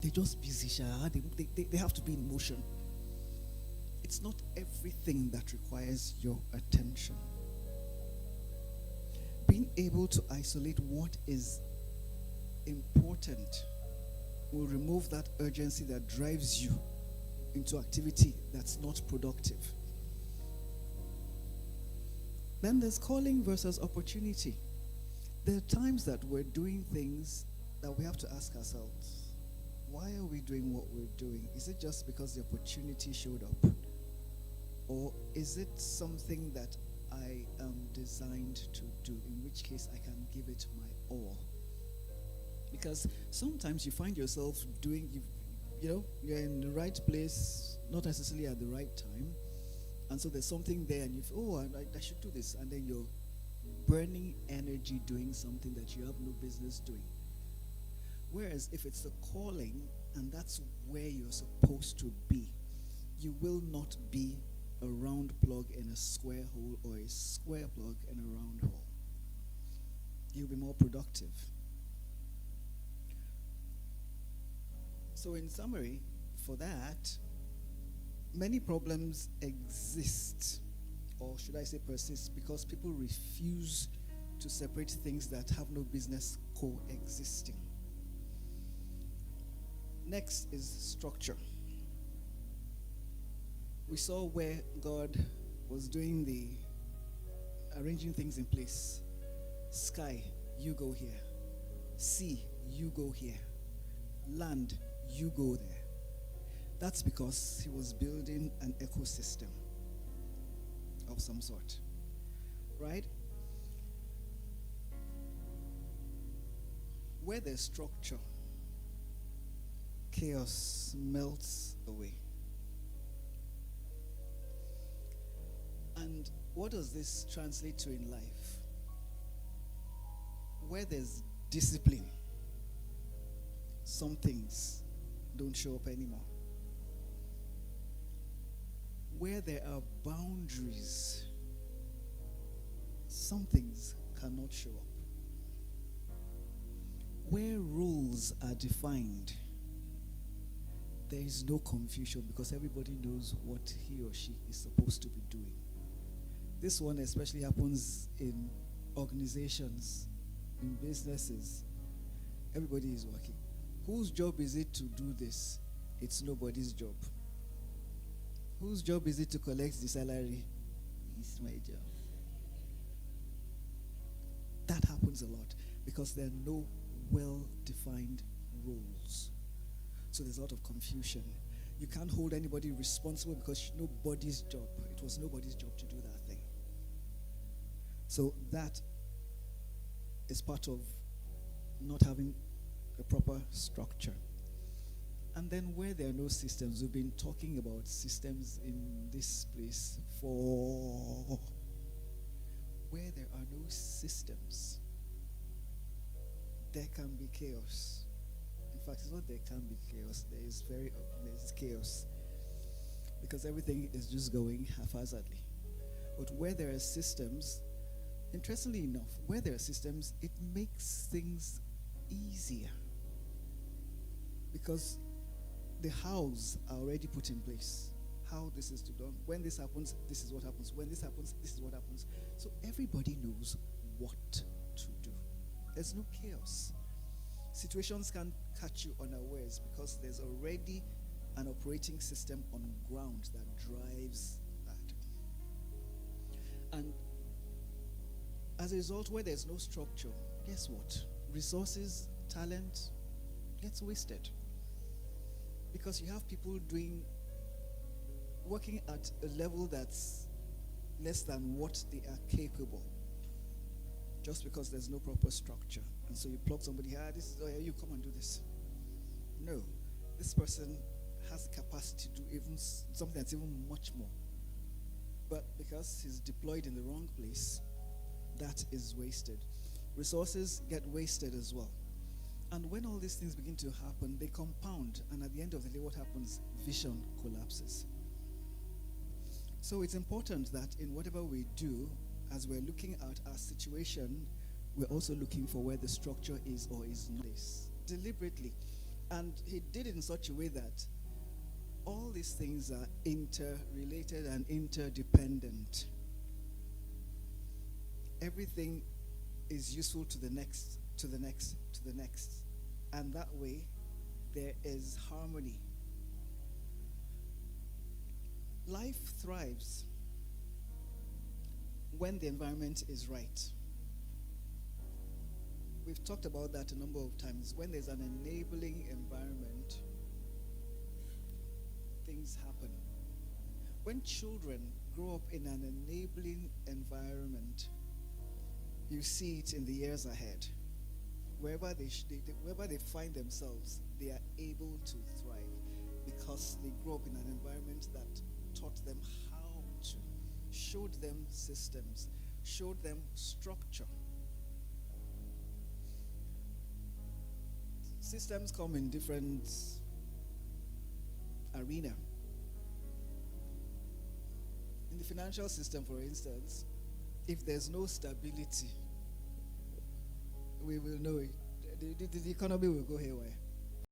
They're just busy, sha. They have to be in motion. It's not everything that requires your attention. Being able to isolate what is important will remove that urgency that drives you into activity that's not productive. Then there's calling versus opportunity. There are times that we're doing things that we have to ask ourselves, why are we doing what we're doing? Is it just because the opportunity showed up? Or is it something that I am designed to do, in which case I can give it my all? Because sometimes you find yourself doing, you're in the right place, not necessarily at the right time, and so there's something there, and I should do this, and then you're burning energy doing something that you have no business doing. Whereas if it's a calling, and that's where you're supposed to be, you will not be a round plug in a square hole or a square plug in a round hole. You'll be more productive. So in summary, for that, many problems exist, or should I say persist, because people refuse to separate things that have no business coexisting. Next is structure. We saw where God was doing the arranging things in place. Sky, you go here. Sea, you go here. Land, you go there. That's because he was building an ecosystem of some sort. Right? Where there's structure, chaos melts away. And what does this translate to in life? Where there's discipline, some things don't show up anymore. Where there are boundaries, some things cannot show up. Where rules are defined, there is no confusion because everybody knows what he or she is supposed to be doing. This one especially happens in organizations, in businesses. Everybody is working. Whose job is it to do this? It's nobody's job. Whose job is it to collect the salary? It's my job. That happens a lot because there are no well-defined roles. So there's a lot of confusion. You can't hold anybody responsible because nobody's job. It was nobody's job to do that thing. So that is part of not having a proper structure. And then where there are no systems, we've been talking about systems in this place for where there are no systems, there can be chaos. In fact, it's not there can be chaos, there's chaos. Because everything is just going haphazardly. But where there are systems, interestingly enough, where there are systems, it makes things easier. Because the hows are already put in place. How this is to done. When this happens, this is what happens. When this happens, this is what happens. So everybody knows what to do. There's no chaos. Situations can't catch you unawares because there's already an operating system on ground that drives that. And as a result, where there's no structure, guess what? Resources, talent gets wasted. Because you have people working at a level that's less than what they are capable. Just because there's no proper structure. And so you plug somebody, you come and do this. No, this person has the capacity to do even something that's even much more. But because he's deployed in the wrong place, that is wasted. Resources get wasted as well. And when all these things begin to happen, they compound. And at the end of the day, what happens? Vision collapses. So it's important that in whatever we do, as we're looking at our situation, we're also looking for where the structure is or is not. Deliberately, And he did it in such a way that all these things are interrelated and interdependent. Everything is useful to the next, to the next, to the next. And that way, there is harmony. Life thrives when the environment is right. We've talked about that a number of times. When there's an enabling environment, things happen. When children grow up in an enabling environment, you see it in the years ahead. Wherever they find themselves, they are able to thrive because they grow up in an environment that taught them how to, showed them systems, showed them structure. Systems come in different arena. In the financial system, for instance, if there's no stability, we will know it. The economy will go haywire.